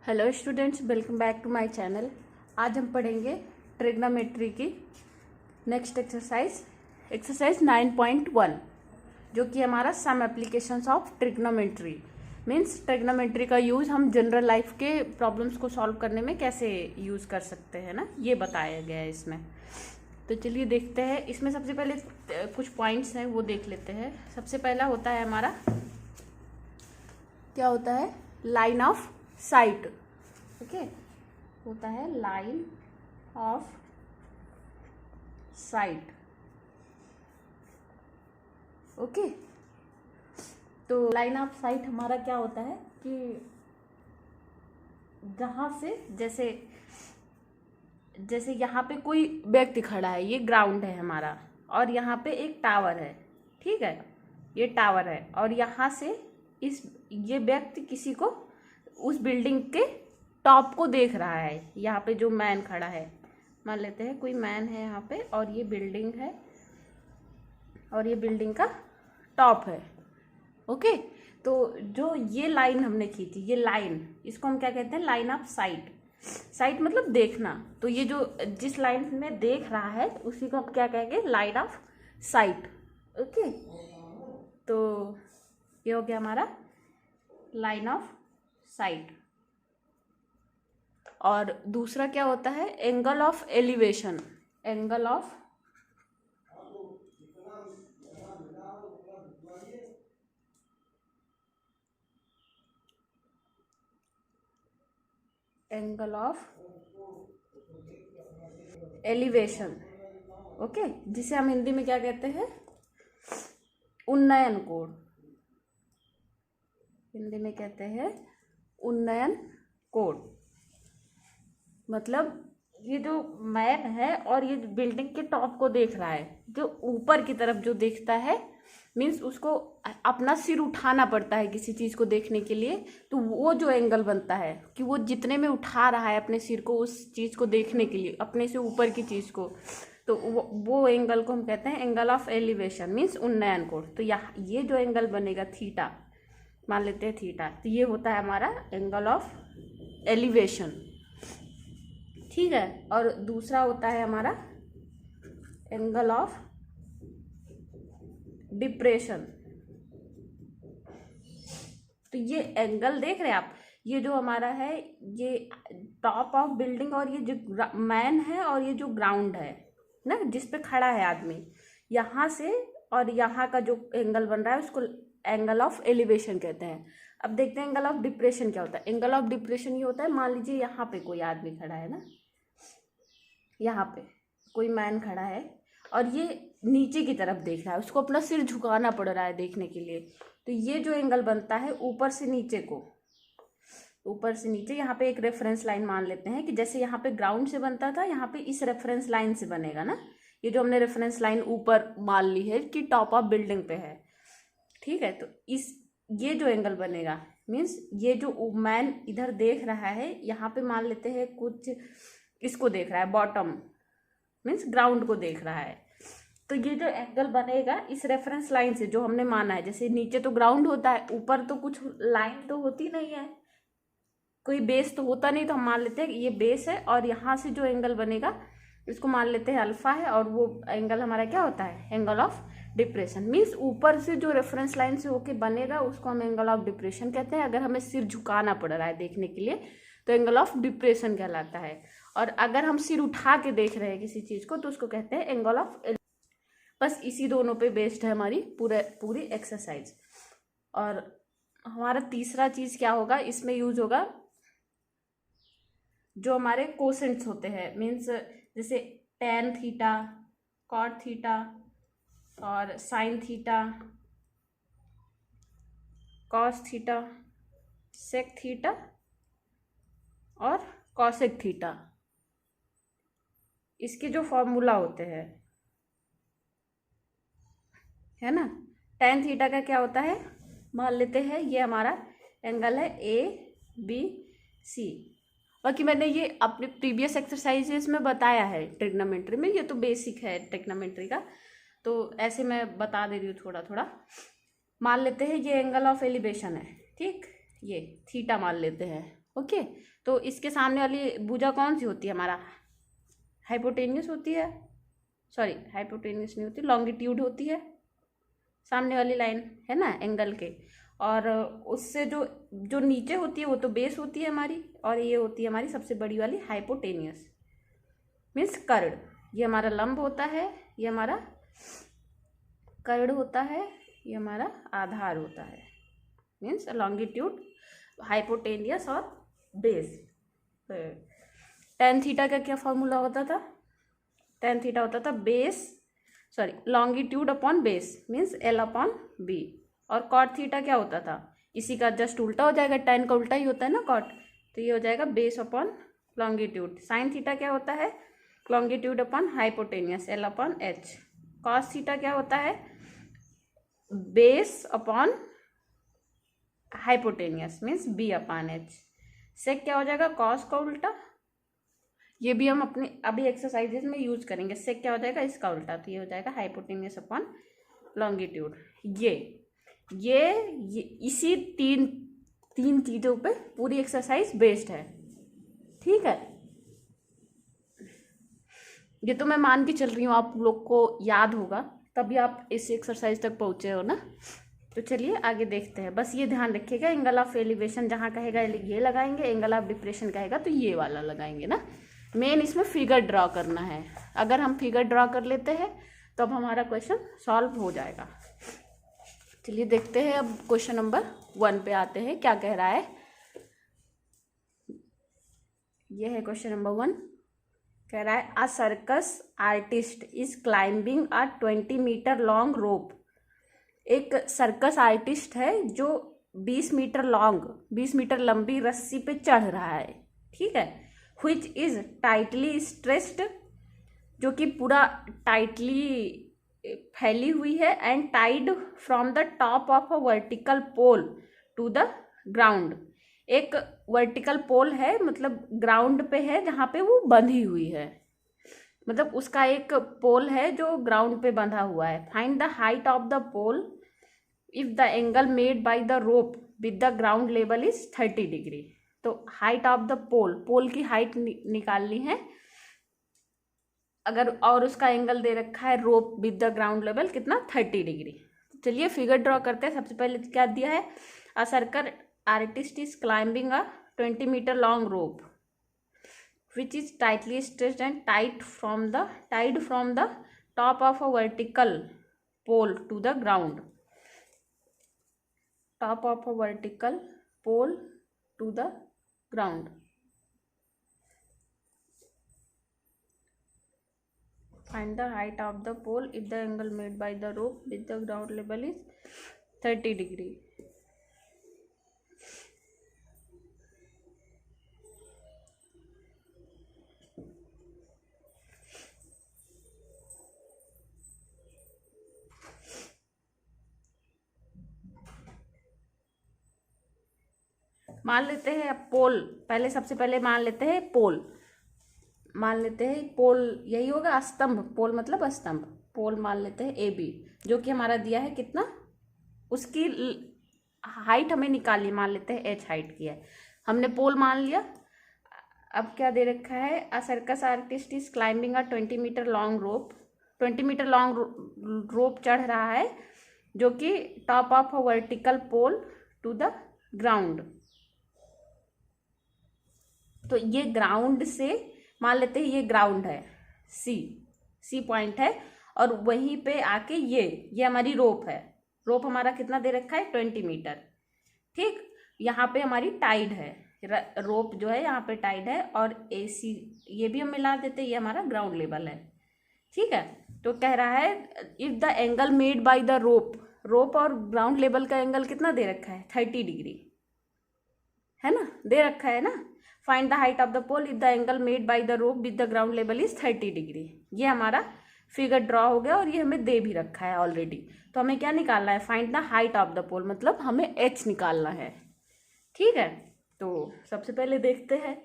Hello students, welcome back to my channel. आज हम पढ़ेंगे ट्रिग्नोमेट्री की नेक्स्ट एक्सरसाइज 9.1, जो कि हमारा some applications of trigonometry means trigonometry का यूज़ हम जनरल लाइफ के प्रॉब्लम्स को सॉल्व करने में कैसे यूज़ कर सकते हैं ना, ये बताया गया है इसमें। तो चलिए देखते हैं। इसमें सबसे पहले कुछ पॉइंट्स हैं वो देख लेते हैं। सबसे पहला होता है हमारा, क्या होता है, लाइन ऑफ साइट। ओके, होता है लाइन ऑफ साइट। ओके, तो लाइन ऑफ साइट हमारा क्या होता है कि जहां से जैसे यहाँ पे कोई व्यक्ति खड़ा है, ये ग्राउंड है हमारा, और यहाँ पे एक टावर है। ठीक है, ये टावर है और यहाँ से ये व्यक्ति किसी को उस बिल्डिंग के टॉप को देख रहा है। यहाँ पे जो मैन खड़ा है, मान लेते हैं कोई मैन है यहाँ पे, और ये बिल्डिंग है और ये बिल्डिंग का टॉप है। ओके, तो जो ये लाइन हमने खींची, ये लाइन, इसको हम क्या कहते हैं, लाइन ऑफ साइट। साइट मतलब देखना, तो ये जो जिस लाइन में देख रहा है उसी को हम क्या कहेंगे, लाइन ऑफ साइट। ओके, तो ये हो गया हमारा लाइन ऑफ साइट। और दूसरा क्या होता है, angle of elevation. Angle of elevation. Okay, जिसे हम हिंदी में क्या कहते हैं, उन्नयन कोण। हिंदी में कहते हैं उन्नयन कोण। मतलब ये जो मैन है और ये बिल्डिंग के टॉप को देख रहा है, जो ऊपर की तरफ जो देखता है, मीन्स उसको अपना सिर उठाना पड़ता है किसी चीज़ को देखने के लिए। तो वो जो एंगल बनता है कि वो जितने में उठा रहा है अपने सिर को उस चीज़ को देखने के लिए, अपने से ऊपर की चीज़ को, तो वो एंगल को हम कहते हैं एंगल ऑफ एलिवेशन मीन्स उन्नयन कोण। तो ये जो एंगल बनेगा थीटा, मान लेते हैं थीटा, तो ये होता है हमारा एंगल ऑफ एलिवेशन। ठीक है, और दूसरा होता है हमारा एंगल ऑफ डिप्रेशन। तो ये एंगल देख रहे हैं आप, ये जो हमारा है, ये टॉप ऑफ बिल्डिंग, और ये जो मैन है और ये जो ग्राउंड है ना, जिस पे खड़ा है आदमी, यहाँ से और यहाँ का जो एंगल बन रहा है उसको एंगल ऑफ एलिवेशन कहते हैं। अब देखते हैं एंगल ऑफ डिप्रेशन क्या होता है। एंगल ऑफ डिप्रेशन ये होता है, मान लीजिए यहाँ पे कोई आदमी खड़ा है ना, यहाँ पे कोई मैन खड़ा है और ये नीचे की तरफ देख रहा है, उसको अपना सिर झुकाना पड़ रहा है देखने के लिए। तो ये जो एंगल बनता है ऊपर से नीचे को, ऊपर से नीचे, यहाँ पे एक रेफरेंस लाइन मान लेते हैं कि जैसे यहाँ पे ग्राउंड से बनता था, यहाँ पे इस रेफरेंस लाइन से बनेगा ना। ये जो हमने रेफरेंस लाइन ऊपर मान ली है कि टॉप ऑफ बिल्डिंग पे है। ठीक है, तो ये जो एंगल बनेगा मीन्स ये जो मैन इधर देख रहा है, यहाँ पे मान लेते हैं कुछ इसको देख रहा है, बॉटम मीन्स ग्राउंड को देख रहा है। तो ये जो एंगल बनेगा इस रेफरेंस लाइन से, जो हमने माना है, जैसे नीचे तो ग्राउंड होता है, ऊपर तो कुछ लाइन तो होती नहीं है, कोई बेस तो होता नहीं, तो हम मान लेते हैं कि ये बेस है, और यहाँ से जो एंगल बनेगा इसको मान लेते हैं अल्फा है, और वो एंगल हमारा क्या होता है, एंगल ऑफ डिप्रेशन। मीन्स ऊपर से जो रेफरेंस लाइन से होके बनेगा उसको हम एंगल ऑफ डिप्रेशन कहते हैं। अगर हमें सिर झुकाना पड़ रहा है देखने के लिए तो एंगल ऑफ डिप्रेशन कहलाता है, और अगर हम सिर उठा के देख रहे हैं किसी चीज़ को तो उसको कहते हैं एंगल ऑफ। बस इसी दोनों पे बेस्ड है हमारी पूरी एक्सरसाइज। और हमारा तीसरा चीज़ क्या होगा, इसमें यूज होगा जो हमारे कोसेंट्स होते हैं, मीन्स जैसे टेन थीटा, कॉट थीटा और sine theta, cos theta, sec theta और कॉसेक थीटा। इसके जो फॉर्मूला होते हैं, है ना, टेन थीटा का क्या होता है, मान लेते हैं ये हमारा एंगल है ABC। बाकी मैंने ये अपने प्रीवियस एक्सरसाइजेस में बताया है ट्रिग्नोमेट्री में, ये तो बेसिक है ट्रिग्नोमेट्री का, तो ऐसे मैं बता दे रही हूँ थोड़ा थोड़ा। मान लेते हैं ये एंगल ऑफ एलिवेशन है, ठीक, ये थीटा मान लेते हैं, ओके, तो इसके सामने वाली भुजा कौन सी होती है हमारा, हाइपोटेनियस होती है, सॉरी हाइपोटेनियस नहीं होती, लॉन्गिट्यूड होती है सामने वाली लाइन, है ना, एंगल के। और उससे जो जो नीचे होती है वो तो बेस होती है हमारी, और ये होती है हमारी सबसे बड़ी वाली हाइपोटेनियस, मीन्स कर्ड। ये हमारा लंब होता है, ये हमारा कर्ड होता है, ये हमारा आधार होता है, मीन्स लॉन्गिट्यूड, हाइपोटेनियस और बेस। टेन थीटा का क्या फॉर्मूला होता था, टेन थीटा होता था base, sorry longitude upon base, means L upon B. और कॉट थीटा क्या होता था, इसी का जस्ट उल्टा हो जाएगा, टेन का उल्टा ही होता है ना कॉट, तो ये हो जाएगा base upon longitude. Sine theta क्या होता है, longitude upon hypotenuse, L upon H. Cos theta क्या होता है, base upon hypotenuse, means B upon H. Sec क्या हो जाएगा, कॉस का उल्टा, ये भी हम अपने अभी एक्सरसाइजेज में यूज करेंगे। सेक क्या हो जाएगा, इसका उल्टा, तो ये हो जाएगा हाइपोटेनियस अपॉन लॉन्गिट्यूड। ये इसी तीन चीज़ों पे पूरी एक्सरसाइज बेस्ड है, ठीक है। ये तो मैं मान के चल रही हूँ आप लोग को याद होगा, तभी आप इस एक्सरसाइज तक पहुँचे हो ना। तो चलिए आगे देखते हैं। बस ये ध्यान रखिएगा, एंगल ऑफ एलिवेशन जहाँ कहेगा ये लगाएंगे, एंगल ऑफ डिप्रेशन कहेगा तो ये वाला लगाएंगे ना। मेन इसमें फिगर ड्रॉ करना है, अगर हम फिगर ड्रॉ कर लेते हैं तो अब हमारा क्वेश्चन सॉल्व हो जाएगा। चलिए देखते हैं, अब क्वेश्चन नंबर 1 पे आते हैं, क्या कह रहा है। ये है क्वेश्चन नंबर 1, कह रहा है a circus artist is climbing a 20 metre long rope. एक सर्कस आर्टिस्ट है जो 20 मीटर लॉन्ग, 20 मीटर लंबी रस्सी पे चढ़ रहा है, ठीक है। व्हिच इज टाइटली स्ट्रेस्ड, जो कि पूरा टाइटली फैली हुई है, and tied from the top of a vertical pole to the ground. एक वर्टिकल पोल है, मतलब ग्राउंड पे है जहाँ पे वो बंधी हुई है, मतलब उसका एक पोल है जो ग्राउंड पे बंधा हुआ है। Find the height of the pole if the angle made by the rope with the ground level is 30 degree. तो height of the pole, pole की हाइट निकालनी है अगर, और उसका एंगल दे रखा है रोप विद द ग्राउंड लेवल कितना, 30 डिग्री। चलिए फिगर ड्रॉ करते हैं। सबसे पहले क्या दिया है, a circle artist is climbing a 20 metre long rope which is tightly stretched and tied from the top of a vertical pole to the ground, top of a vertical pole to the ground. Find the height of the pole if the angle made by the rope with the ground level is 30 degree. मान लेते हैं अब पोल, पहले सबसे पहले मान लेते हैं पोल, मान लेते हैं पोल यही होगा, स्तंभ, पोल मतलब स्तंभ, पोल मान लेते हैं ए बी, जो कि हमारा दिया है कितना, उसकी हाइट हमें निकालिए, मान लेते हैं एच हाइट की है, हमने पोल मान लिया। अब क्या दे रखा है, a circus artist is climbing a 20 metre long rope, 20 metre long rope चढ़ रहा है जो कि top of a vertical pole to the ground. तो ये ग्राउंड से मान लेते हैं ये ग्राउंड है, सी पॉइंट है, और वहीं पे आके ये हमारी रोप है, रोप हमारा कितना दे रखा है, 20 मीटर, ठीक। यहाँ पे हमारी टाइड है, रोप जो है यहाँ पे टाइड है, और AC ये भी हम मिला देते हैं, ये हमारा ग्राउंड लेवल है, ठीक है। तो कह रहा है if the angle made by the रोप और ग्राउंड लेवल का एंगल कितना दे रखा है, 30 डिग्री, है ना, दे रखा है ना। Find the height of the pole if the angle made by the rope with the ground level is 30 degree. ये हमारा फिगर ड्रॉ हो गया, और ये हमें दे भी रखा है ऑलरेडी। तो हमें क्या निकालना है, find the height of the pole, मतलब हमें एच निकालना है, ठीक है। तो सबसे पहले देखते हैं,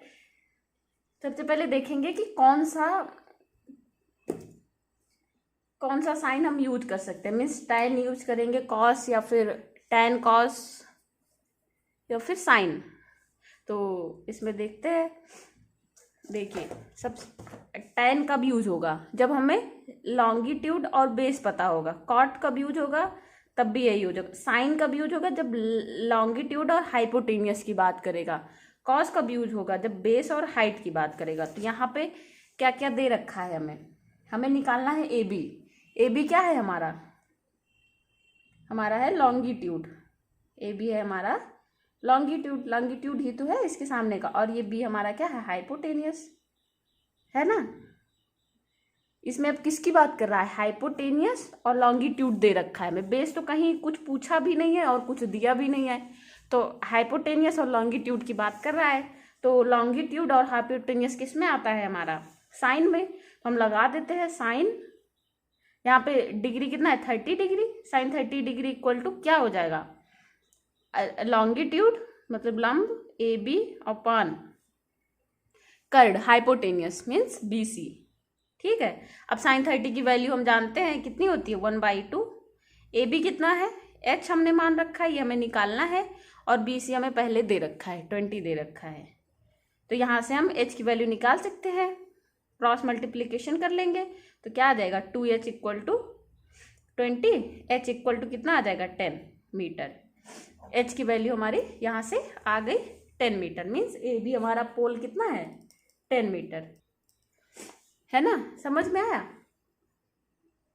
सबसे पहले देखेंगे कि कौन सा साइन हम यूज कर सकते हैं, मीन्स tan यूज करेंगे, कॉस, या फिर tan कॉस, या फिर साइन। तो इसमें देखते हैं। देखिए, सब tan कब यूज होगा? जब हमें लॉन्गिट्यूड और बेस पता होगा। कॉट कब यूज होगा? तब भी यही यूज होगा। साइन कब यूज होगा? जब लॉन्गिट्यूड और हाइपोटेनियस की बात करेगा। कॉस कब यूज होगा? जब बेस और हाइट की बात करेगा। तो यहाँ पे क्या क्या दे रखा है हमें निकालना है ए बी। ए बी क्या है हमारा है लॉन्गिट्यूड। ए बी है हमारा लॉन्गिट्यूड। लॉन्गिट्यूड ही तो है इसके सामने का। और ये बी हमारा क्या है? हाइपोटेनियस है ना। इसमें अब किसकी बात कर रहा है? हाइपोटेनियस और लॉन्गिट्यूड दे रखा है हमें। बेस तो कहीं कुछ पूछा भी नहीं है और कुछ दिया भी नहीं है, तो हाइपोटेनियस और लॉन्गिट्यूड की बात कर रहा है। तो लॉन्गिट्यूड और हाइपोटेनियस किस में आता है हमारा? साइन में। तो हम लगा देते हैं साइन। यहाँ पे डिग्री कितना है? 30 degree. Sine 30 degree equal to क्या हो जाएगा? लॉन्गिट्यूड मतलब लंब ए बी अपॉन कर्ड हाइपोटेनियस मीन्स बी सी। ठीक है। अब साइन 30 की वैल्यू हम जानते हैं कितनी होती है? 1/2। ए बी कितना है? एच हमने मान रखा है, ये हमें निकालना है। और बी सी हमें पहले दे रखा है, 20 दे रखा है। तो यहाँ से हम एच की वैल्यू निकाल सकते हैं। क्रॉस मल्टीप्लीकेशन कर लेंगे तो क्या आ जाएगा? 2h equal to 20। H equal to कितना आ जाएगा? 10 मीटर। एच की वैल्यू हमारी यहाँ से आ गई 10 मीटर। मीन्स ए बी हमारा पोल कितना है? 10 मीटर है ना। समझ में आया?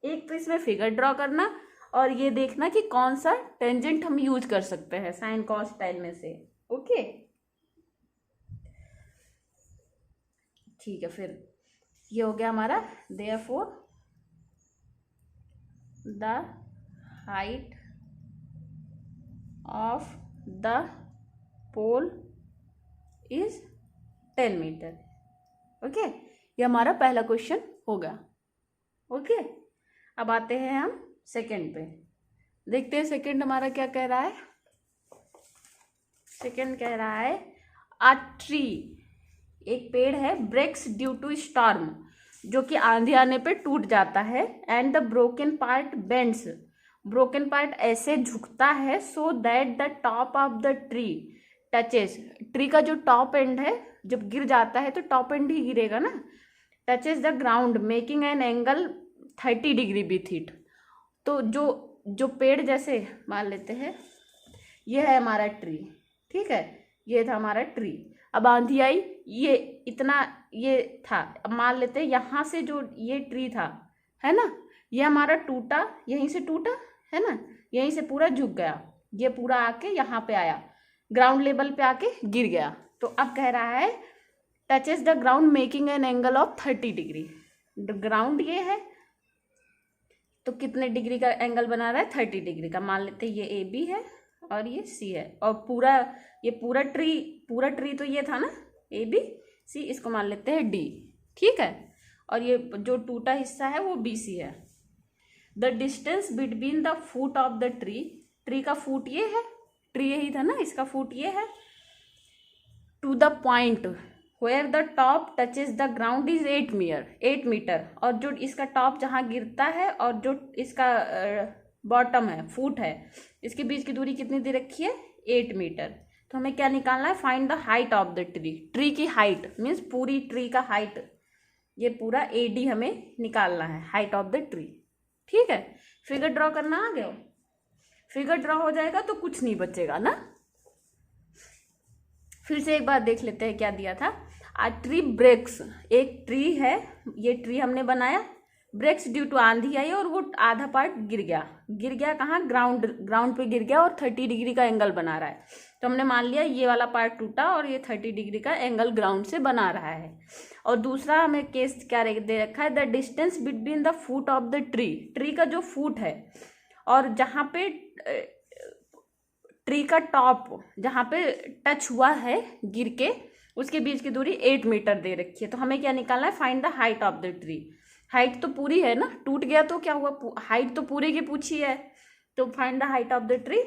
एक तो इसमें फिगर ड्रॉ करना और ये देखना कि कौन सा टेंजेंट हम यूज कर सकते हैं साइन कॉस tan में से। ओके, ठीक है। फिर ये हो गया हमारा therefore the height of the pole is 10 metre. Okay, ये हमारा पहला क्वेश्चन होगा। ओके, अब आते हैं हम सेकंड पे। देखते हैं सेकंड हमारा क्या कह रहा है। सेकंड कह रहा है अ ट्री, एक पेड़ है, ब्रेक्स ड्यू टू स्टॉर्म, जो कि आंधी आने पे टूट जाता है। And the broken part bends, broken part ऐसे झुकता है so that the top of the tree touches, tree का जो टॉप एंड है जब गिर जाता है तो टॉप एंड ही गिरेगा ना, touches the ground making an angle 30 degree with it. तो जो पेड़ जैसे मान लेते हैं ये है हमारा ट्री। ठीक है, ये था हमारा ट्री। अब आंधी आई, ये इतना ये था। अब मान लेते हैं यहाँ से जो ये ट्री था है ना, ये हमारा टूटा, यहीं से टूटा है ना, यहीं से पूरा झुक गया, ये पूरा आके यहाँ पे आया, ग्राउंड लेवल पे आके गिर गया। तो अब कह रहा है touches the ground making an angle of 30 degree. Ground ये है तो कितने डिग्री का एंगल बना रहा है? 30 डिग्री का। मान लेते हैं ये ए बी है और ये सी है, और ये पूरा ट्री तो ये था ना ए बी सी, इसको मान लेते हैं डी। ठीक है, और ये जो टूटा हिस्सा है वो बी सी है। The distance between the foot of the tree, tree का फुट ये है, ट्री यही था ना, इसका फुट ये है, to the point where the top touches the ground is 8 metre. और जो इसका टॉप जहाँ गिरता है और जो इसका बॉटम है, फुट है, इसके बीच की दूरी कितनी दे रखी है? 8 मीटर। तो हमें क्या निकालना है? Find the height of the tree. Tree की हाइट मीन्स पूरी ट्री का हाइट, ये पूरा AD हमें निकालना है, हाइट ऑफ द ट्री। ठीक है, फिगर ड्रॉ करना आ गया? फिगर ड्रॉ हो जाएगा तो कुछ नहीं बचेगा ना। फिर से एक बार देख लेते हैं क्या दिया था। आ ट्री ब्रेक्स, एक ट्री है, ये ट्री हमने बनाया, ब्रेक्स ड्यू टू आंधी आई और वो आधा पार्ट गिर गया कहाँ? ग्राउंड पे गिर गया और 30 डिग्री का एंगल बना रहा है। तो हमने मान लिया ये वाला पार्ट टूटा और ये 30 डिग्री का एंगल ग्राउंड से बना रहा है। और दूसरा हमें केस क्या दे रखा है? The distance between the foot of the tree, tree का जो फुट है और जहाँ पे ट्री का टॉप जहाँ पे टच हुआ है गिर के, उसके बीच की दूरी 8 मीटर दे रखी है। तो हमें क्या निकालना है? Find the height of the tree. Height तो पूरी है ना, टूट गया तो क्या हुआ? हाइट तो पूरे की पूछी है, तो find the height of the tree.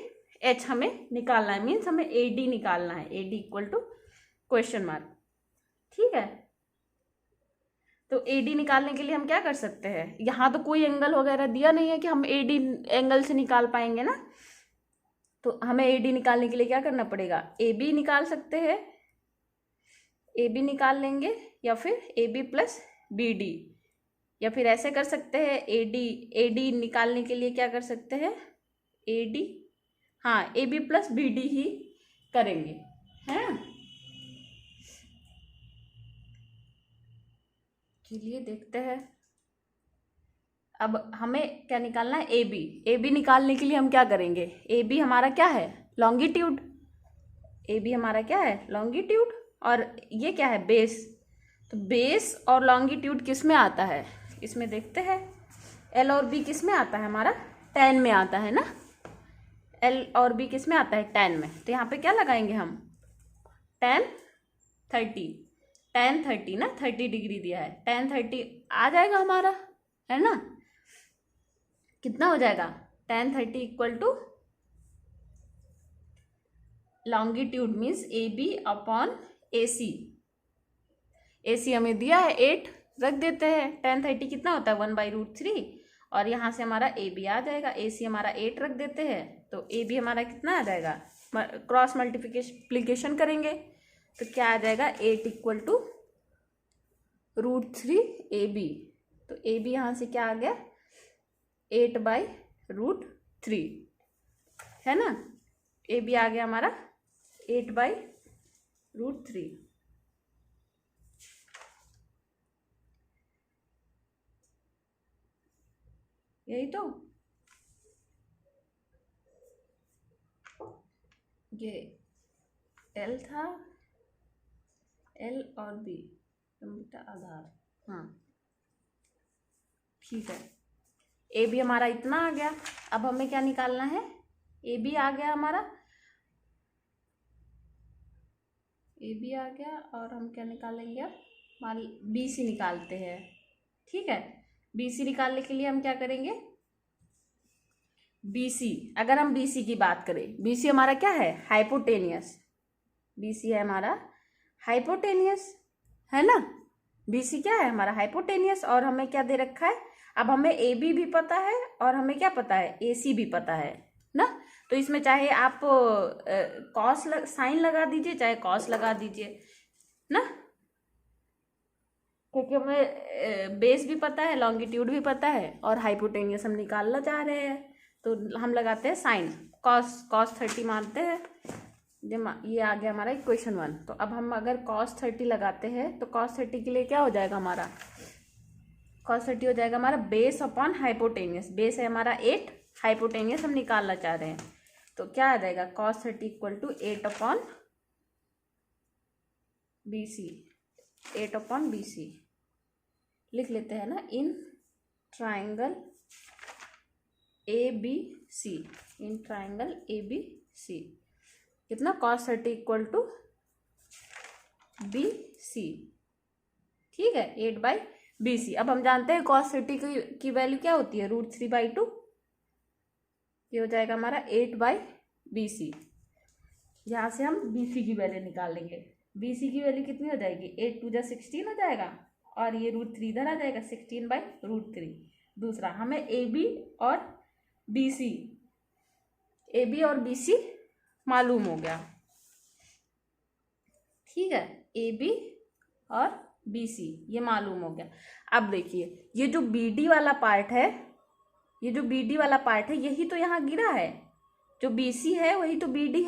H हमें निकालना है, मीन्स हमें AD निकालना है, AD equal to question mark. ठीक है, तो AD निकालने के लिए हम क्या कर सकते हैं? यहाँ तो कोई एंगल वगैरह दिया नहीं है कि हम AD एंगल से निकाल पाएंगे ना, तो हमें AD निकालने के लिए क्या करना पड़ेगा? AB निकाल सकते हैं ए बी निकाल लेंगे, या फिर A B plus B D, या फिर ऐसे कर सकते हैं ए डी निकालने के लिए क्या कर सकते हैं, ए डी, हाँ A B plus B D ही करेंगे, है ना। चलिए देखते हैं। अब हमें क्या निकालना है, ए बी। ए बी निकालने के लिए हम क्या करेंगे, ए बी हमारा क्या है, लॉन्गिट्यूड। ए बी हमारा क्या है, लॉन्गिट्यूड, और ये क्या है, बेस। तो बेस और लॉन्गिट्यूड किस में आता है, इसमें देखते हैं। एल और बी किस में आता है हमारा, tan में आता है ना। एल और बी किस में आता है, tan में। तो यहाँ पे क्या लगाएंगे हम, tan 30, tan 30 ना, 30 डिग्री दिया है, tan 30 आ जाएगा हमारा, है ना। कितना हो जाएगा, tan 30 equal to longitude means A B upon A C. A C हमें दिया है 8, रख देते हैं। tan 30 कितना होता है, 1/√3, और यहाँ से हमारा ए बी आ जाएगा। ए सी हमारा 8 रख देते हैं, तो ए बी हमारा कितना आ जाएगा, क्रॉस मल्टीप्लिकेशन करेंगे तो क्या आ जाएगा, 8 इक्वल टू √3 ए बी। तो ए बी यहाँ से क्या आ गया, 8/√3, है ना। ए बी आ गया हमारा 8/√3। यही तो, ये एल था, एल और बी बेटा आधार, हाँ ठीक है। ए बी हमारा इतना आ गया। अब हमें क्या निकालना है, ए बी आ गया हमारा, ए बी आ गया, और हम क्या निकालेंगे, अब मान बी सी निकालते हैं, ठीक है। बी सी निकालने के लिए हम क्या करेंगे, बी सी, अगर हम बी सी की बात करें, बी सी हमारा क्या है, हाइपोटेनियस। बी सी है हमारा हाइपोटेनियस, है ना। बी सी क्या है हमारा, हाइपोटेनियस, और हमें क्या दे रखा है, अब हमें ए बी भी पता है और हमें क्या पता है, ए सी भी पता है ना। तो इसमें चाहे आप कॉस साइन लगा दीजिए, चाहे कॉस लगा दीजिए ना, क्योंकि हमें बेस भी पता है, लॉन्गिट्यूड भी पता है, और हाइपोटेनियस हम निकालना चाह रहे हैं, तो हम लगाते हैं साइन, cos 30 मानते हैं। ये आ गया हमारा इक्वेशन 1। तो अब हम अगर cos 30 लगाते हैं, तो cos 30 के लिए क्या हो जाएगा हमारा, cos 30 हो जाएगा हमारा बेस अपॉन हाइपोटेनियस। बेस है हमारा 8, हाइपोटेनियस हम निकालना चाह रहे हैं, तो क्या आ जाएगा, cos 30 equal to 8 upon B C. 8 upon B C लिख लेते हैं ना, in triangle A B C, in triangle A B C कितना, cos 30 equal to B C, ठीक है, 8/BC। अब हम जानते हैं cos 30 की वैल्यू क्या होती है, √3/2। ये हो जाएगा हमारा 8/BC। यहाँ से हम BC की वैल्यू निकाल लेंगे। BC की वैल्यू कितनी हो जाएगी, 8 2 16 हो जाएगा, और ये √3 इधर आ जाएगा, 16/√3। दूसरा, हमें AB और BC, AB और BC मालूम हो गया, ठीक है। AB और BC ये मालूम हो गया। अब देखिए, ये जो BD वाला पार्ट है, ये जो BD वाला पार्ट है, यही तो यहाँ गिरा है। जो BC है वही तो BD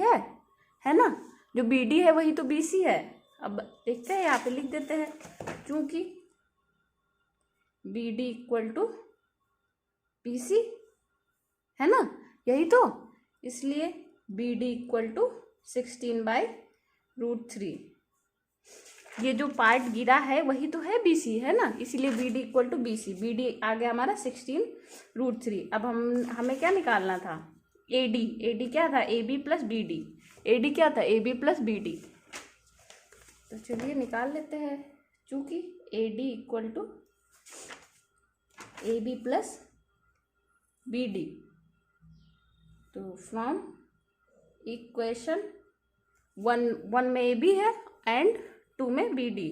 है ना। जो BD है वही तो BC है। अब देखते हैं, यहाँ पे लिख देते हैं, क्योंकि BD इक्वल टू BC है ना, यही तो, इसलिए BD इक्वल टू 16/√3। ये जो पार्ट गिरा है वही तो है BC, है ना, इसीलिए BD equal to BC। BD आ गया हमारा 16√3। अब हमें क्या निकालना था, AD क्या था, AB प्लस BD। AD क्या था, AB प्लस BD। तो चलिए निकाल लेते हैं, चूँकि AD equal to AB plus BD। तो फ्रॉम इक्वेशन 1 में AB है एंड 2 में BD,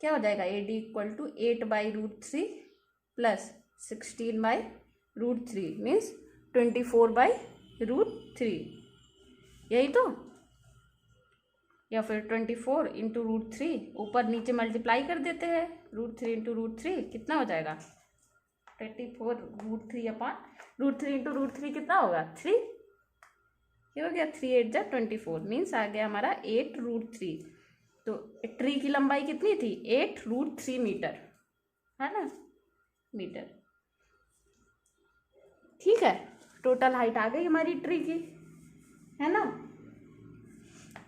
क्या हो जाएगा, AD equal to 8/√3 plus 16/√3 means 24/√3। यही तो, या फिर 24 इंटू √3, ऊपर नीचे मल्टीप्लाई कर देते हैं। √3 इंटू √3 कितना हो जाएगा? 24 √3 अपॉन √3 इंटू √3 कितना होगा? 3। ये हो गया 3 8 जा 24, मीन्स आ गया हमारा 8√3। तो ट्री की लंबाई कितनी थी? 8√3 मीटर, है ना, मीटर। ठीक है, टोटल हाइट आ गई हमारी ट्री की, है ना।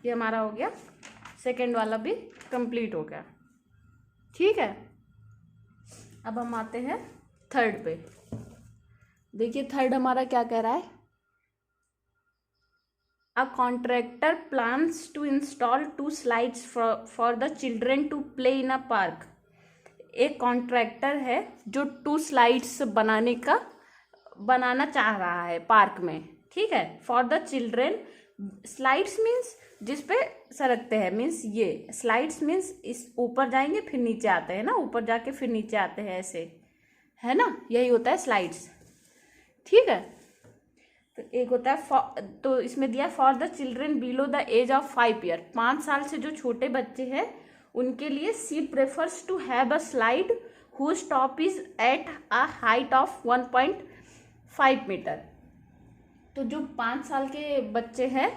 ये हमारा हो गया, सेकेंड वाला भी कंप्लीट हो गया। ठीक है, अब हम आते हैं थर्ड पे। देखिए थर्ड हमारा क्या कह रहा है? A contractor plans to install 2 slides for the children to play in a park. एक कॉन्ट्रैक्टर है जो 2 स्लाइड्स बनाना चाह रहा है पार्क में। ठीक है, for the children. Slides means जिस पे सरकते हैं, मीन्स ये स्लाइड्स मीन्स इस ऊपर जाएंगे फिर नीचे आते हैं ना, ऊपर जाके फिर नीचे आते हैं ऐसे, है ना, यही होता है स्लाइड्स। ठीक है, तो एक होता है तो इसमें दिया for the children below the age of 5 year. 5 साल से जो छोटे बच्चे हैं उनके लिए she prefers to have a slide whose top is at a height of 1.5 metre. तो जो 5 साल के बच्चे हैं,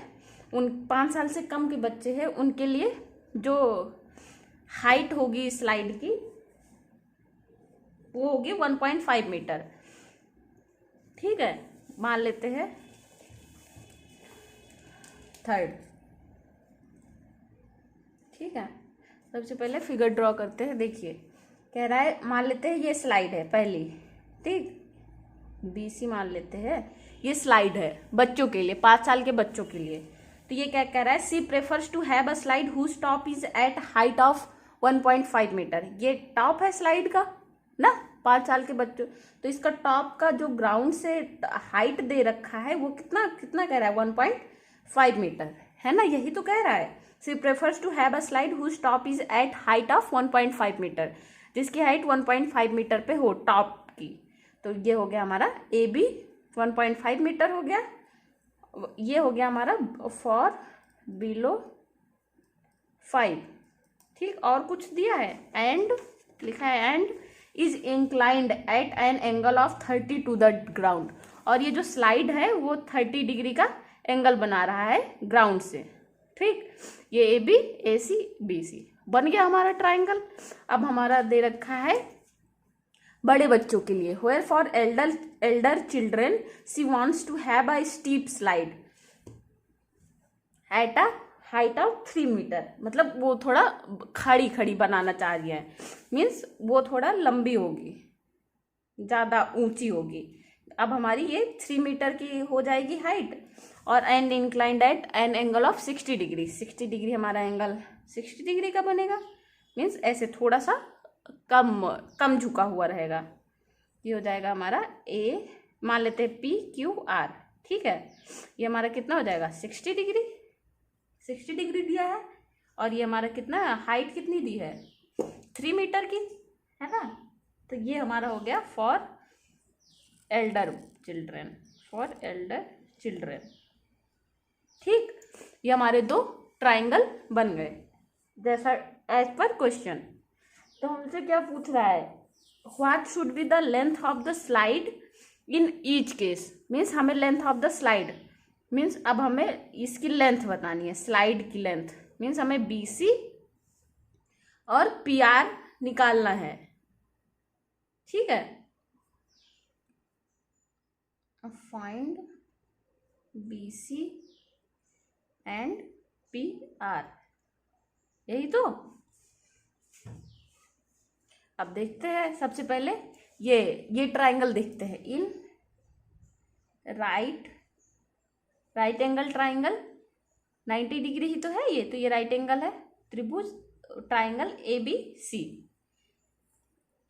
उन 5 साल से कम के बच्चे हैं, उनके लिए जो हाइट होगी स्लाइड की वो होगी 1.5 मीटर। ठीक है, मान लेते हैं थर्ड। ठीक है, सबसे पहले फिगर ड्रॉ करते हैं। देखिए कह रहा है, मान लेते हैं ये स्लाइड है पहली, ठीक, BC मान लेते हैं, ये स्लाइड है बच्चों के लिए, 5 साल के बच्चों के लिए। तो ये क्या कह रहा है? She prefers to have a slide whose top is at height of 1.5 metre. ये टॉप है स्लाइड का ना, 5 साल के बच्चों, तो इसका टॉप का जो ग्राउंड से हाइट दे रखा है वो कितना कितना कह रहा है? 1.5 मीटर, है ना, यही तो कह रहा है। She prefers to have a slide whose top is at height of 1.5 metre, जिसकी हाइट 1.5 मीटर पे हो टॉप की। तो ये हो गया हमारा AB 1.5 मीटर हो गया। ये हो गया हमारा फॉर बिलो 5। ठीक, और कुछ दिया है, एंड लिखा है and is inclined at an angle of 30 to the ground. और ये जो स्लाइड है वो 30 डिग्री का एंगल बना रहा है ग्राउंड से। ठीक, ये AB AC BC बन गया हमारा ट्राइंगल। अब हमारा दे रखा है बड़े बच्चों के लिए, where for elder children she wants to have a steep slide at a height of 3 metre. मतलब वो थोड़ा खड़ी खड़ी बनाना चाह रही है, मीन्स वो थोड़ा लंबी होगी, ज़्यादा ऊंची होगी। अब हमारी ये 3 मीटर की हो जाएगी हाइट, और and inclined at an angle of 60 degree. 60 degree हमारा एंगल 60 डिग्री का बनेगा, मीन्स ऐसे थोड़ा सा कम झुका हुआ रहेगा। ये हो जाएगा हमारा A, मान लेते हैं PQR। ठीक है, ये हमारा कितना हो जाएगा? 60 डिग्री, 60 डिग्री दिया है, और ये हमारा कितना हाइट कितनी दी है? 3 मीटर की, है ना। तो ये हमारा हो गया for elder children, for elder children. ठीक, ये हमारे 2 ट्राइंगल बन गए जैसा एज पर क्वेश्चन। तो हमसे क्या पूछ रहा है? What should be the length of the slide in each case. Means हमें length of the slide, means अब हमें इसकी लेंथ बतानी है, स्लाइड की लेंथ। मीन्स हमें BC और PR निकालना है। ठीक है, फाइंड BC एंड PR, यही तो। अब देखते हैं, सबसे पहले ये ट्राइंगल देखते हैं। In right angle triangle 90 degree ही तो है ये, तो ये राइट एंगल है त्रिभुज ट्राइंगल ABC।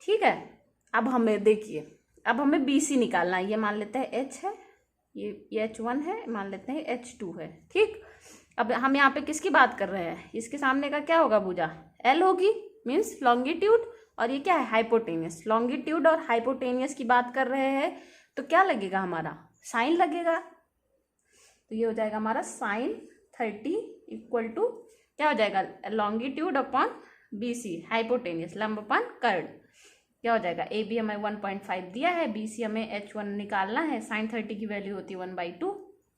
ठीक है, अब हमें देखिए, अब हमें BC निकालना है। ये मान लेते हैं H है, ये H1 है, मान लेते हैं H2 है। ठीक, अब हम यहाँ पे किसकी बात कर रहे हैं? इसके सामने का क्या होगा? भुजा L होगी, मीन्स लॉन्गिट्यूड, और ये क्या है? हाइपोटेनियस। लॉन्गिट्यूड और हाइपोटेनियस की बात कर रहे हैं तो क्या लगेगा हमारा? साइन लगेगा। तो ये हो जाएगा हमारा साइन 30 इक्वल टू क्या हो जाएगा, longitude upon B C, hypotenuse लंब अपॉन कर्ड, क्या हो जाएगा, ए बी हमें 1.5 दिया है, बी सी हमें H1 निकालना है, साइन 30 की वैल्यू होती है 1/2,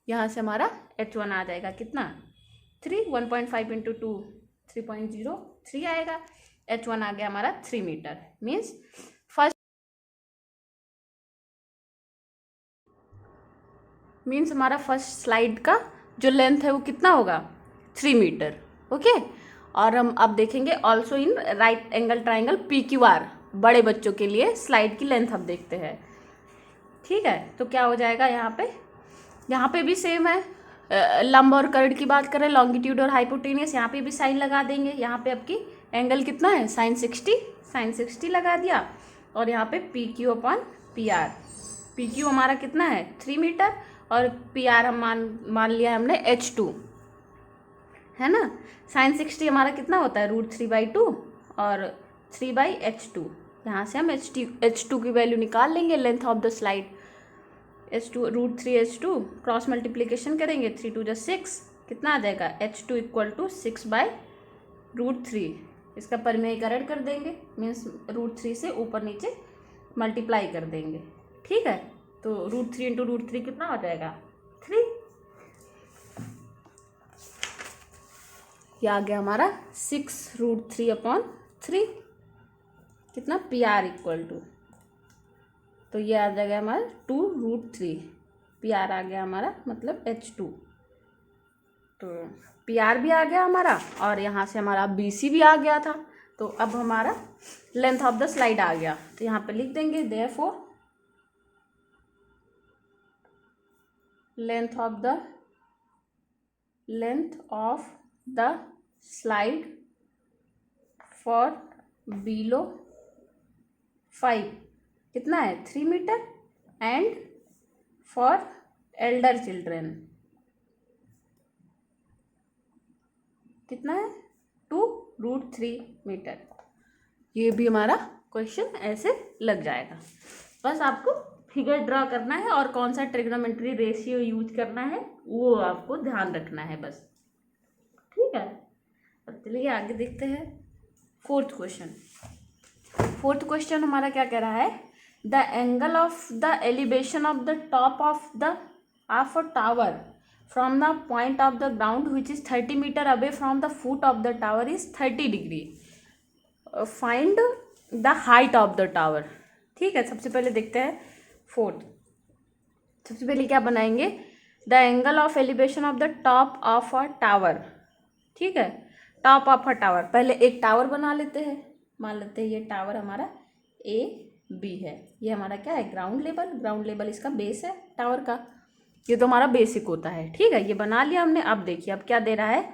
यहाँ से हमारा H1 आ जाएगा कितना 3, 1.5 इंटू 2 3.03 आएगा, H1 आ गया हमारा 3 मीटर। मीन्स हमारा फर्स्ट स्लाइड का जो लेंथ है वो कितना होगा 3 मीटर। ओके, और हम अब देखेंगे also in right angle triangle PQR, बड़े बच्चों के लिए स्लाइड की लेंथ हम देखते हैं। ठीक है, तो क्या हो जाएगा यहाँ पे भी सेम है, लंब और कर्ड की बात करें, लॉन्गिट्यूड और हाइपोटेनियस, यहाँ पे भी साइन लगा देंगे। यहाँ पे आपकी एंगल कितना है साइन 60 लगा दिया, और यहाँ पे PQ अपॉन PR, PQ हमारा कितना है 3 मीटर, और PR हम मान लिया हमने H2, है ना। साइन 60 हमारा कितना होता है √3/2 और 3/H2, यहाँ से हम H2 की वैल्यू निकाल लेंगे, length of the slide H2 √3H2 cross multiplication करेंगे, 3 2 जा 6, कितना आ जाएगा H2 = 6/√3, इसका परिमेयीकरण कर देंगे, मीन्स √3 से ऊपर नीचे मल्टीप्लाई कर देंगे। ठीक है, तो √3 × √3 कितना हो जाएगा 3, ये आ गया हमारा 6√3/3, कितना PR = तो ये आ जाएगा हमारा 2√3, PR आ गया हमारा मतलब H2, तो PR भी आ गया हमारा, और यहाँ से हमारा BC भी आ गया था। तो अब हमारा लेंथ ऑफ द स्लाइड आ गया, तो यहाँ पे लिख देंगे therefore length of the slide for below 5 कितना है 3 metre, and for elder children कितना है 2√3 मीटर। ये भी हमारा क्वेश्चन ऐसे लग जाएगा। बस आपको फिगर ड्रा करना है और कौन सा ट्रिग्नोमेट्री रेशियो यूज करना है वो आपको ध्यान रखना है बस। ठीक है, अब चलिए आगे देखते हैं फोर्थ क्वेश्चन हमारा क्या कह रहा है, the angle of the elevation of the top of a tower from the point of the ground which is 30 meter away from the foot of the tower is 30 degree. Find the height of the tower. ठीक है, सबसे पहले देखते हैं fourth. सबसे पहले क्या बनाएंगे, the angle of elevation of the top of a tower. ठीक है, टॉप ऑफ अ टावर, पहले एक टावर बना लेते हैं, मान लेते हैं ये टावर हमारा AB है, ये हमारा क्या है ग्राउंड लेवल इसका बेस है टावर का, ये तो हमारा बेसिक होता है। ठीक है, ये बना लिया हमने। अब देखिए अब क्या दे रहा है,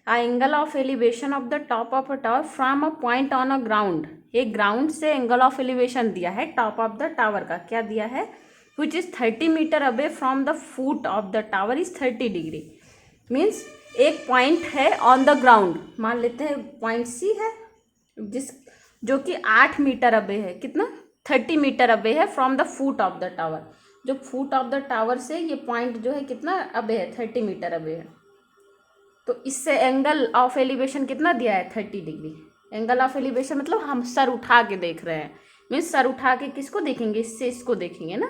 a angle of elevation of the top of a tower from a point on a ground, एक ग्राउंड से एंगल ऑफ एलिवेशन दिया है टॉप ऑफ द टावर का, क्या दिया है which is 30 metre away from the foot of the tower is 30 degree. Means एक point है ऑन द ग्राउंड, मान लेते हैं पॉइंट C है जो कि 8 मीटर अवे है, कितना 30 मीटर अवे है from the foot of the tower, जो फुट ऑफ द टावर से ये पॉइंट जो है कितना अबे है 30 मीटर अबे है, तो इससे एंगल ऑफ एलिवेशन कितना दिया है 30 डिग्री। एंगल ऑफ एलिवेशन मतलब हम सर उठा के देख रहे हैं, मीन्स सर उठा के किसको देखेंगे, इससे इसको देखेंगे ना,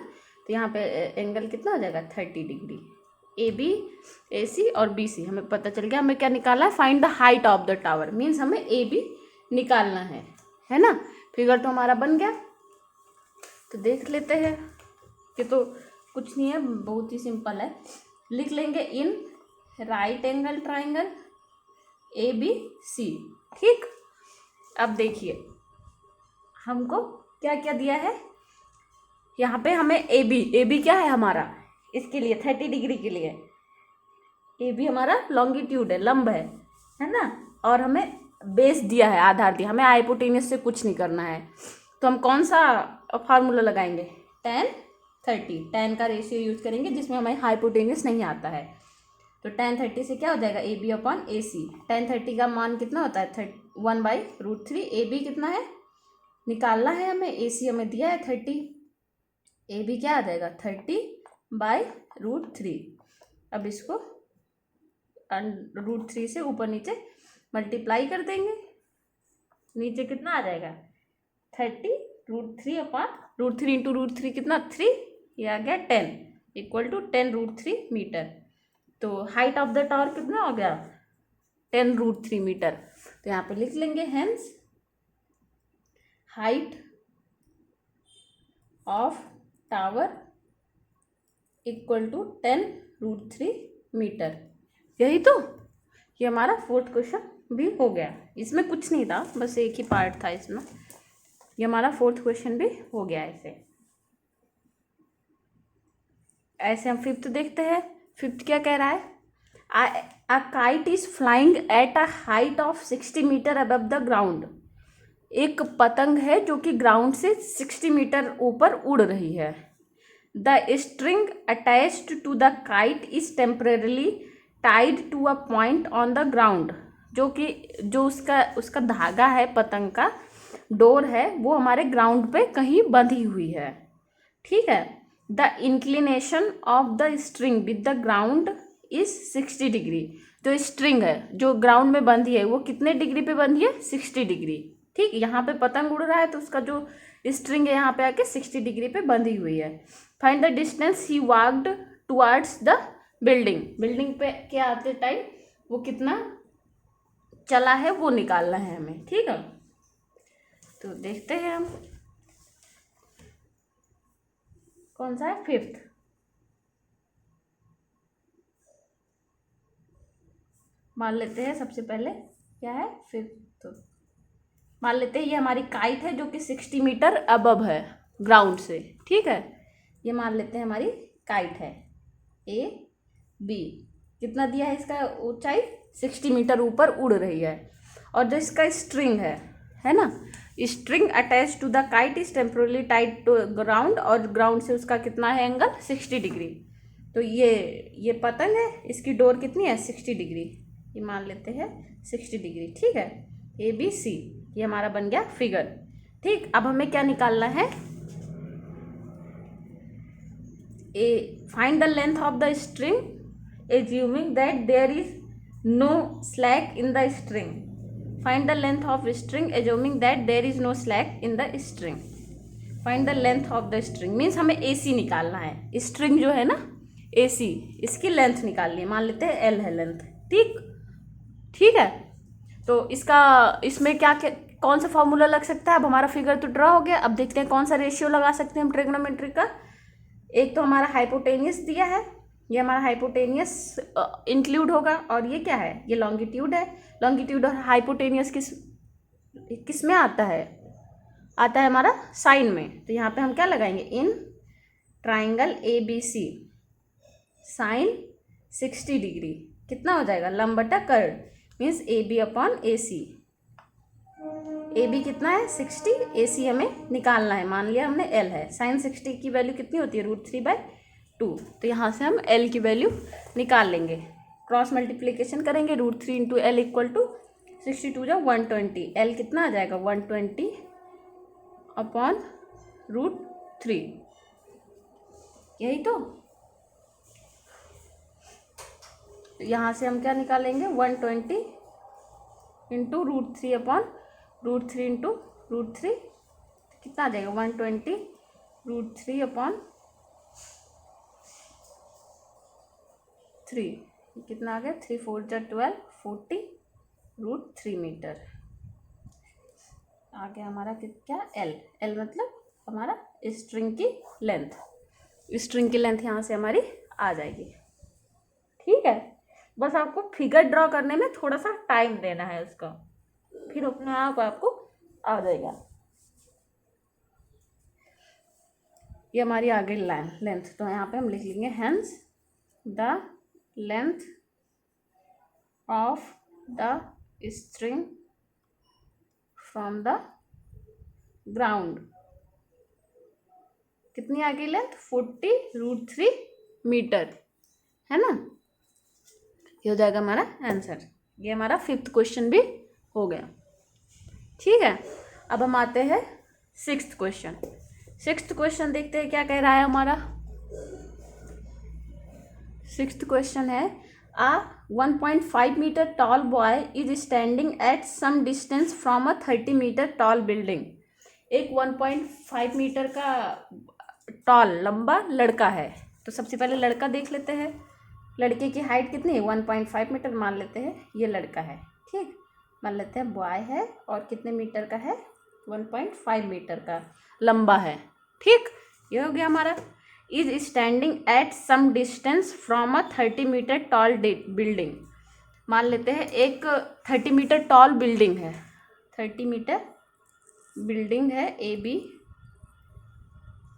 तो यहाँ पे एंगल कितना हो जाएगा 30 डिग्री। AB AC और BC हमें पता चल गया, हमें क्या निकालना है, find the height of the tower, means हमें AB निकालना है ना। फिगर तो हमारा बन गया, तो देख लेते हैं, ये तो कुछ नहीं है, बहुत ही सिंपल है। लिख लेंगे इन राइट एंगल ट्राइंगल ABC। ठीक, अब देखिए हमको क्या क्या दिया है, यहाँ पे हमें AB क्या है हमारा, इसके लिए 30 डिग्री के लिए AB हमारा लॉन्गिट्यूड है, लंब है ना, और हमें बेस दिया है, आधार दिया, हमें हाइपोटेनियस से कुछ नहीं करना है, तो हम कौन सा फार्मूला लगाएंगे, tan 30, tan का रेशियो यूज करेंगे जिसमें हमें हाइपोटेनियस नहीं आता है, तो tan 30 से क्या हो जाएगा AB/AC। tan 30 का मान कितना होता है 1/√3, AB कितना है निकालना है हमें, AC हमें दिया है 30, AB क्या आ जाएगा 30/√3। अब इसको √3 से ऊपर नीचे मल्टीप्लाई कर देंगे, नीचे कितना आ जाएगा 30 √3 इंटू √3 कितना 3, ये आ गया 10 इक्वल टू 10 √3 मीटर। तो हाइट ऑफ द टावर कितना हो गया 10 √3 मीटर। तो यहाँ पे लिख लेंगे hence height of tower equal to 10 √3 metre. यही तो, ये हमारा फोर्थ क्वेश्चन भी हो गया। इसमें कुछ नहीं था, बस एक ही पार्ट था इसमें। ये हमारा फोर्थ क्वेश्चन भी हो गया। ऐसे हम फिफ्थ देखते हैं। फिफ्थ क्या कह रहा है, a kite is flying at a height of 60 metre above the ground. एक पतंग है जो कि ग्राउंड से 60 मीटर ऊपर उड़ रही है। The string attached to the kite is temporarily tied to a point on the ground. जो उसका धागा है, पतंग का डोर है, वो हमारे ग्राउंड पे कहीं बंधी हुई है। ठीक है। The inclination of the string with the ground is 60 degree. जो स्ट्रिंग है जो ग्राउंड में बंधी है वो कितने डिग्री पे बंधी है 60 डिग्री। ठीक, यहाँ पे पतंग उड़ रहा है तो उसका जो स्ट्रिंग है यहाँ पे आके 60 डिग्री पे बंधी हुई है। Find the distance he walked towards the building. Building पे के आते टाइम वो कितना चला है वो निकालना है हमें। ठीक है, तो देखते हैं हम कौन सा है फिफ्थ। मान लेते हैं सबसे पहले क्या है फिफ्थ। मान लेते हैं ये हमारी काइट है जो कि 60 मीटर अबव है ग्राउंड से। ठीक है, ये मान लेते हैं हमारी काइट है ए बी। कितना दिया है इसका ऊंचाई 60 मीटर ऊपर उड़ रही है। और जो इसका स्ट्रिंग है ना, string attach to the kite is temporarily tied to ground. और ग्राउंड से उसका कितना है एंगल 60 डिग्री। तो ये पतंग है, इसकी डोर कितनी है 60 डिग्री। ये मान लेते हैं 60 डिग्री। ठीक है, ए बी सी, ये हमारा बन गया फिगर। ठीक, अब हमें क्या निकालना है, find the length of the string assuming that there is no slack in the string. Find the length of string assuming that there is no slack in the string. Find the length of the string means हमें AC निकालना है। String जो है ना AC, इसकी length निकालनी है। मान लेते हैं L है लेंथ। ठीक है, तो इसमें कौन सा फॉर्मूला लग सकता है। अब हमारा फिगर तो ड्रॉ हो गया। अब देखते हैं कौन सा रेशियो लगा सकते हैं हम ट्रिग्नोमेट्री का। एक तो हमारा हाइपोटेनियस दिया है, ये हमारा हाइपोटेनियस इंक्लूड होगा। और ये क्या है, ये लॉन्गिट्यूड है। लॉन्गिट्यूड और हाइपोटेनियस किस में आता है हमारा साइन में। तो यहाँ पे हम क्या लगाएंगे, in triangle ABC sine 60 degree कितना हो जाएगा लंब बटा कर्ड means AB upon AC। AB कितना है 60, AC हमें निकालना है। मान लिया हमने L है, साइन 60 की वैल्यू कितनी होती है √3/2। तो यहाँ से हम L की वैल्यू निकाल लेंगे। क्रॉस मल्टीप्लिकेशन करेंगे, √3 इंटू L इक्वल टू 62 जो 120। L कितना आ जाएगा 120 अपॉन √3। यही तो यहाँ से हम क्या निकालेंगे 120 इंटू √3 अपॉन √3 इंटू √3 कितना आ जाएगा 120 √3 अपॉन 3 कितना आ गया 3 4 12 40 √3 मीटर आ गया हमारा। क्या L मतलब हमारा स्ट्रिंग की लेंथ। स्ट्रिंग की लेंथ यहाँ से हमारी आ जाएगी। ठीक है, बस आपको फिगर ड्रॉ करने में थोड़ा सा टाइम देना है उसका, फिर अपने आप आपको आ जाएगा। ये हमारी आ गई लेंथ। तो यहाँ पे हम लिख लेंगे hence the length of the string from the ground कितनी आ गई लेंथ 40 √3 मीटर है ना। ये हो जाएगा हमारा आंसर। ये हमारा फिफ्थ क्वेश्चन भी हो गया। ठीक है, अब हम आते हैं सिक्स्थ क्वेश्चन। सिक्स्थ क्वेश्चन देखते हैं क्या कह रहा है हमारा। सिक्स्थ क्वेश्चन है A 1.5 meter tall boy is standing at some distance from a 30 meter tall building. एक 1.5 मीटर का टॉल लंबा लड़का है। तो सबसे पहले लड़का देख लेते हैं। लड़के की हाइट कितनी है? 1.5 मीटर मान लेते हैं। ये लड़का है, ठीक, मान लेते हैं बॉय है और कितने मीटर का है? 1.5 मीटर का लंबा है, ठीक। ये हो गया हमारा। Is standing at some distance from a 30 metre tall building. मान लेते हैं एक 30 मीटर टॉल बिल्डिंग है, 30 मीटर बिल्डिंग है ए बी,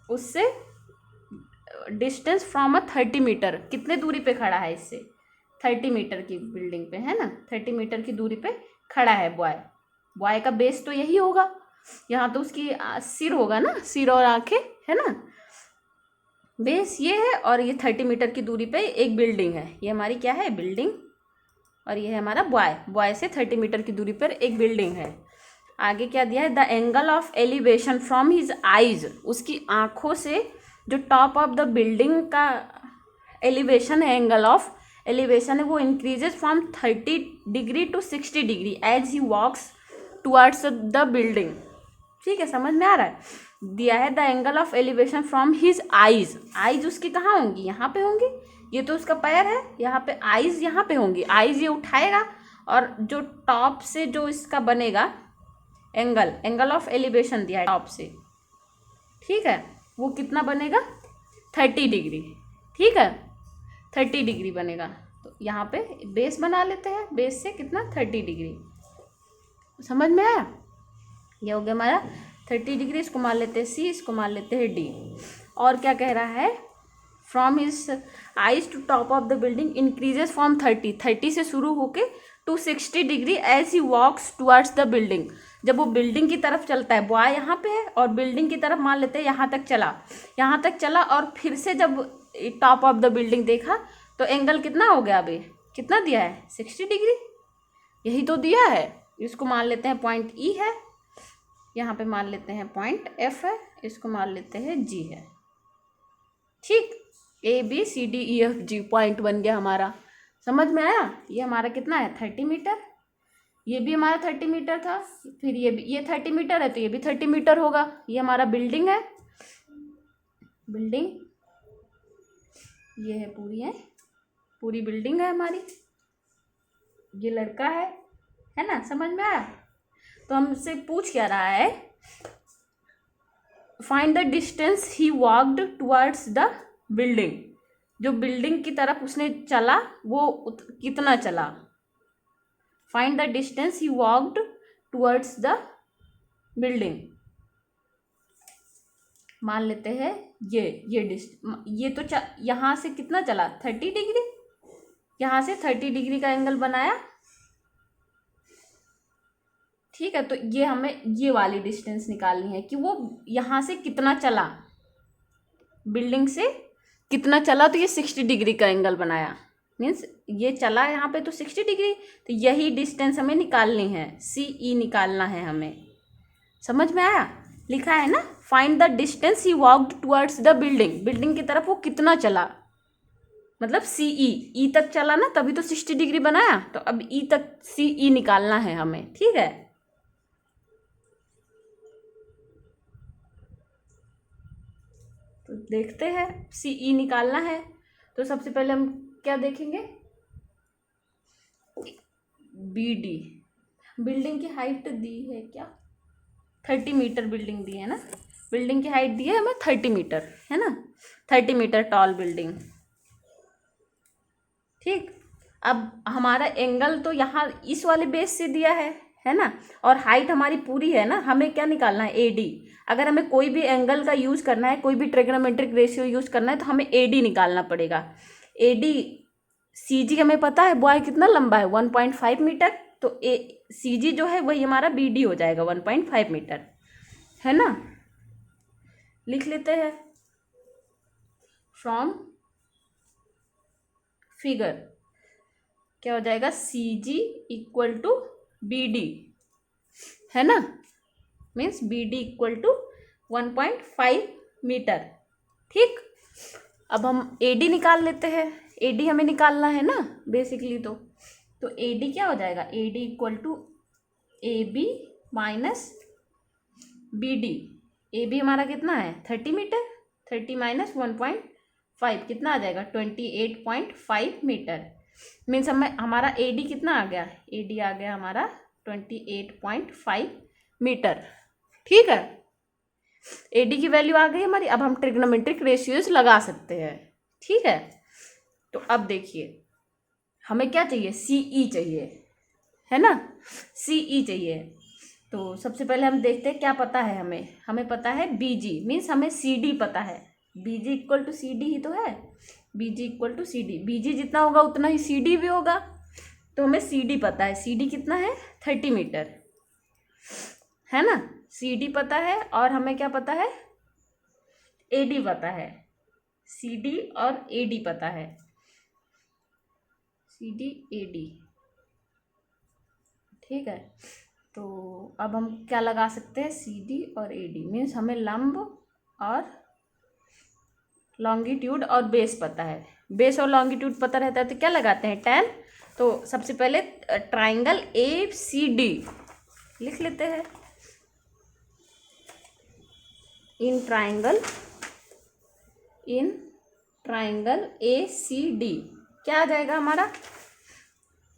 उससे डिस्टेंस फ्रॉम अ 30 मीटर, कितने दूरी पे खड़ा है इससे? 30 मीटर की बिल्डिंग पे, है ना, 30 मीटर की दूरी पे खड़ा है बॉय। बॉय का बेस तो यही होगा, यहाँ तो उसकी सिर होगा ना, सिर और आंखें, है ना। बेस ये है और ये 30 मीटर की दूरी पे एक बिल्डिंग है। ये हमारी क्या है? बिल्डिंग। और ये है हमारा बॉय। बॉय से 30 मीटर की दूरी पर एक बिल्डिंग है। आगे क्या दिया है? The angle of elevation from his eyes, उसकी आँखों से जो टॉप ऑफ द बिल्डिंग का एलिवेशन है, एंगल ऑफ एलिवेशन है, वो increases from 30 degree to 60 degree as he walks towards the building. ठीक है, समझ में आ रहा है? दिया है the angle of elevation from his eyes. Eyes उसकी कहाँ होंगी? यहाँ पे होंगी। ये तो उसका पैर है, यहाँ पे आइज यहाँ पे होंगी। आइज ये उठाएगा और जो टॉप से जो इसका बनेगा एंगल, एंगल ऑफ एलिवेशन दिया है टॉप से, ठीक है, वो कितना बनेगा? 30 डिग्री, ठीक है, 30 डिग्री बनेगा। तो यहाँ पे बेस बना लेते हैं। बेस से कितना? 30 डिग्री। समझ में आया? ये हो गया हमारा 30 डिग्री। इसको मान लेते हैं सी, इसको मान लेते हैं डी। और क्या कह रहा है? From his eyes to top of the building increases from 30 से शुरू होके to 60 degree as he walks towards the building. जब वो बिल्डिंग की तरफ चलता है, बॉय यहाँ पे है और बिल्डिंग की तरफ मान लेते हैं यहाँ तक चला, यहाँ तक चला और फिर से जब टॉप ऑफ द बिल्डिंग देखा तो एंगल कितना हो गया? अभी कितना दिया है? 60 डिग्री। यही तो दिया है। इसको मान लेते हैं पॉइंट ई है, यहाँ पे मान लेते हैं पॉइंट एफ है, इसको मान लेते हैं जी है, ठीक। A B C D E F G point बन गया हमारा। समझ में आया? ये हमारा कितना है? 30 मीटर। ये भी हमारा 30 मीटर था, फिर ये भी, ये 30 मीटर है तो ये भी 30 मीटर होगा। ये हमारा बिल्डिंग है, बिल्डिंग ये है, पूरी बिल्डिंग है हमारी। ये लड़का है ना? समझ में आया? तो हमसे पूछ क्या रहा है? Find the distance he walked towards the building. जो बिल्डिंग की तरफ उसने चला वो कितना चला? Find the distance he walked towards the building. मान लेते हैं ये तो यहाँ से कितना चला? 30 डिग्री। यहाँ से 30 डिग्री का एंगल बनाया, ठीक है। तो ये हमें ये वाली डिस्टेंस निकालनी है कि वो यहाँ से कितना चला, बिल्डिंग से कितना चला। तो ये 60 डिग्री का एंगल बनाया, मीन्स ये चला यहाँ पे तो 60 डिग्री। तो यही डिस्टेंस हमें निकालनी है, सी ई निकालना है हमें। समझ में आया? लिखा है ना, find the distance he walked towards the building. Building की तरफ वो कितना चला, मतलब सी ई तक चला ना, तभी तो 60 डिग्री बनाया। तो अब ई तक सी ई निकालना है हमें, ठीक है। तो देखते हैं, सी ई निकालना है। तो सबसे पहले हम क्या देखेंगे? B D. बिल्डिंग की हाइट दी है क्या? 30 मीटर बिल्डिंग दी है ना। बिल्डिंग की हाइट दी है हमें 30 मीटर, है ना, 30 मीटर टॉल बिल्डिंग, ठीक। अब हमारा एंगल तो यहाँ इस वाले बेस से दिया है ना, और हाइट हमारी पूरी है ना। हमें क्या निकालना है? A D. अगर हमें कोई भी एंगल का यूज़ करना है, कोई भी ट्रिग्नोमेट्रिक रेशियो यूज़ करना है, तो हमें ए डी निकालना पड़ेगा। ए डी सी जी हमें पता है बॉय कितना लंबा है, 1.5 मीटर। तो ए सी जी जो है वही हमारा बी डी हो जाएगा, 1.5 मीटर, है ना। लिख लेते हैं फ्रॉम फिगर क्या हो जाएगा? C G equal to B D, है ना, means B D equal to 1.5 metre, ठीक। अब हम ए डी निकाल लेते हैं। AD हमें निकालना है ना बेसिकली। तो AD क्या हो जाएगा, AD equal to AB minus BD। AB हमारा कितना है 30 मीटर, 30 माइनस 1.5 कितना आ जाएगा 28.5 मीटर। मीन्स हमारा AD कितना आ गया, AD आ गया हमारा 28.5 मीटर। ठीक है, AD की वैल्यू आ गई हमारी। अब हम ट्रिग्नोमेट्रिक रेशियोज लगा सकते हैं। ठीक है, तो अब देखिए हमें क्या चाहिए, CE चाहिए, है ना, CE चाहिए। तो सबसे पहले हम देखते हैं क्या पता है हमें पता है BG, मीन्स हमें CD पता है। BG इक्वल टू CD ही तो है, BG equal to CD। BG जितना होगा उतना ही CD भी होगा। तो हमें CD पता है, CD कितना है 30 मीटर, है ना। CD पता है और हमें क्या पता है, AD पता है। CD और AD पता है, CD AD। ठीक है, तो अब हम क्या लगा सकते हैं, CD और AD मीन्स हमें लंब और लॉन्गिट्यूड और बेस पता है। बेस और लॉन्गिट्यूड पता रहता है तो क्या लगाते हैं, tan। तो सबसे पहले ट्राइंगल ACD लिख लेते हैं। इन ट्राइंगल ACD क्या आ जाएगा हमारा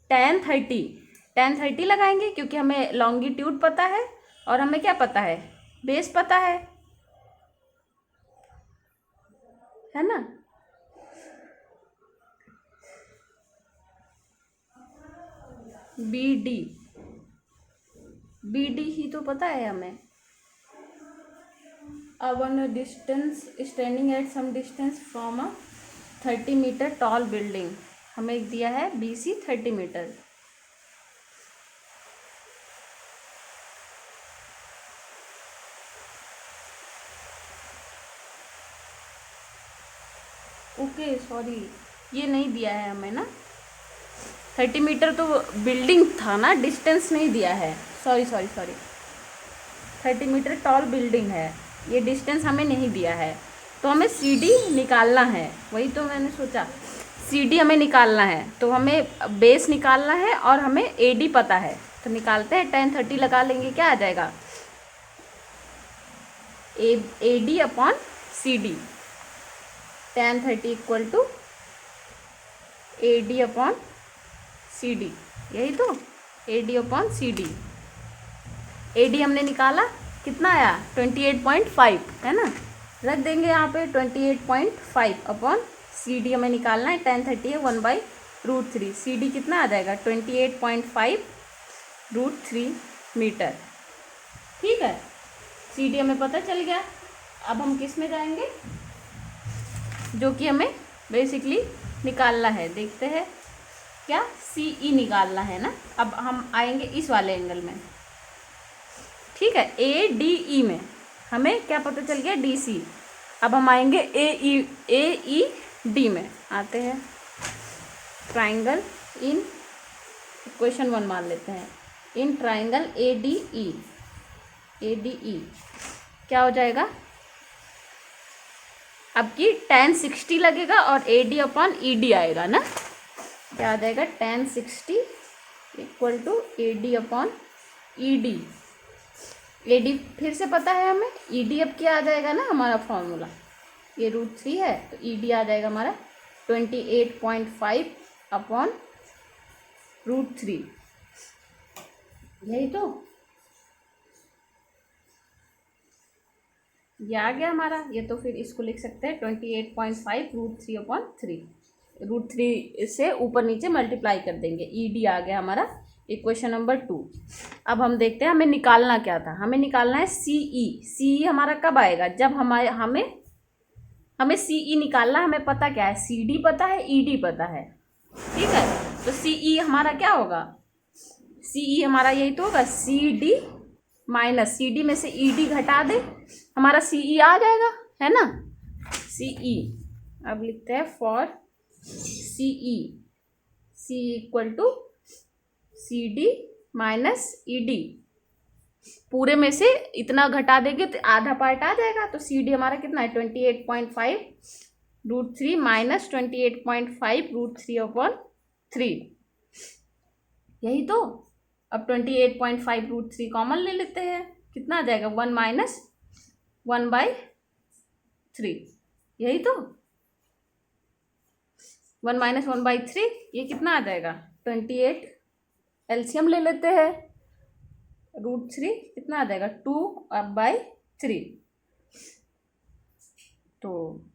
tan 30 लगाएंगे, क्योंकि हमें लॉन्गिट्यूड पता है और हमें क्या पता है, बेस पता है ना। BD ही तो पता है हमें। अब on distance standing at some distance from a 30 metre tall building, हमें दिया है BC 30 मीटर। ओके सॉरी, ये नहीं दिया है हमें ना, 30 मीटर तो बिल्डिंग था ना, डिस्टेंस नहीं दिया है। सॉरी 30 मीटर टॉल बिल्डिंग है, ये डिस्टेंस हमें नहीं दिया है। तो हमें CD निकालना है, वही तो मैंने सोचा, CD हमें निकालना है। तो हमें बेस निकालना है और हमें AD पता है, तो निकालते हैं। tan 30 लगा लेंगे, क्या आ जाएगा AD upon CD। tan 30 equal to AD upon CD, यही तो AD अपॉन CD। AD हमने निकाला, कितना आया 28.5, है ना, रख देंगे यहाँ पे 28.5 अपॉन CD हमें निकालना है। tan 30 है 1/√3, CD कितना आ जाएगा 28.5√3 मीटर। ठीक है, CD हमें पता चल गया। अब हम किस में जाएंगे, जो कि हमें बेसिकली निकालना है, देखते हैं क्या, CE निकालना है ना। अब हम आएंगे इस वाले एंगल में। ठीक है, ADE में हमें क्या पता चल गया, DC। अब हम आएंगे AED में, आते हैं ट्राइंगल इन इक्वेशन 1 मान लेते हैं। इन ट्राइंगल ADE क्या हो जाएगा, अब की tan 60 लगेगा और AD अपॉन ED आएगा ना, क्या आ जाएगा tan 60 equal to AD upon ED। AD फिर से पता है हमें, ED अब क्या आ जाएगा ना, हमारा फॉर्मूला ये √3 है, तो ED आ जाएगा हमारा 28.5 अपॉन √3, यही तो ये आ गया हमारा। ये तो फिर इसको लिख सकते हैं 28.5 √3 अपॉन 3, √3 से ऊपर नीचे मल्टीप्लाई कर देंगे। ED आ गया हमारा इक्वेशन नंबर 2। अब हम देखते हैं हमें निकालना क्या था, हमें निकालना है CE हमारा कब आएगा, जब हमें CE निकालना, हमें पता क्या है, CD पता है, ED पता है। ठीक है, तो CE हमारा क्या होगा, CE हमारा यही तो होगा, CD माइनस CD में से ED घटा दे, हमारा CE आ जाएगा, है ना। CE अब लिखते हैं for CE equal to CD minus ED, पूरे में से इतना घटा देंगे तो आधा पार्ट आ जाएगा। तो CD हमारा कितना है 28.5 √3 माइनस 28.5 √3/3, यही तो। अब 28.5 √3 कॉमन ले लेते हैं, कितना आ जाएगा 1 माइनस 1/3, यही तो। 1 माइनस 1/3 ये कितना आ जाएगा 28, एलसीएम ले लेते हैं, √3 कितना आ जाएगा 2/3, तो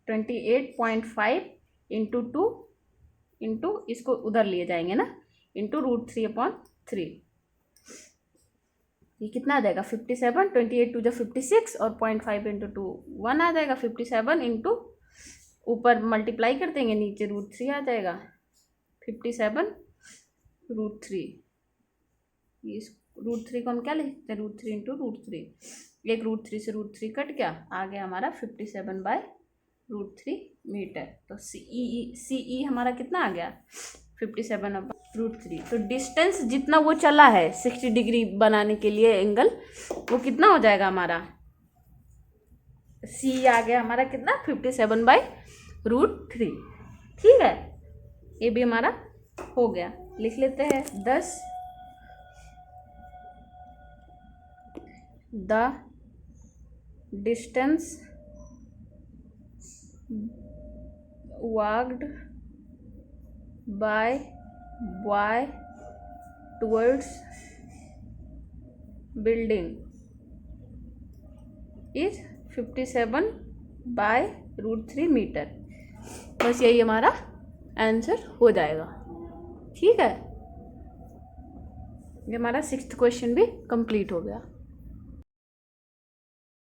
28.5 इंटू 2 इंटू इसको उधर लिए जाएंगे ना, इंटू √3/3, ये कितना आ जाएगा 57, 28 टू 56 और 0.5 इंटू 2 1 आ जाएगा 57 इंटू ऊपर मल्टीप्लाई कर देंगे नीचे √3 आ जाएगा 57 √3, इस √3 को हम क्या लिखते हैं √3 इंटू √3, एक √3 से √3 कट गया, आ गया हमारा 57/√3 मीटर। तो सीई हमारा कितना आ गया 57/√3। तो डिस्टेंस जितना वो चला है 60 डिग्री बनाने के लिए एंगल, वो कितना हो जाएगा हमारा, सी आ गया हमारा कितना 57/√3। ठीक है, ये भी हमारा हो गया। लिख लेते हैं 10 the distance walked by boy towards building is 57/√3 metre. बस यही हमारा आंसर हो जाएगा। ठीक है, ये हमारा 6th क्वेश्चन भी कंप्लीट हो गया।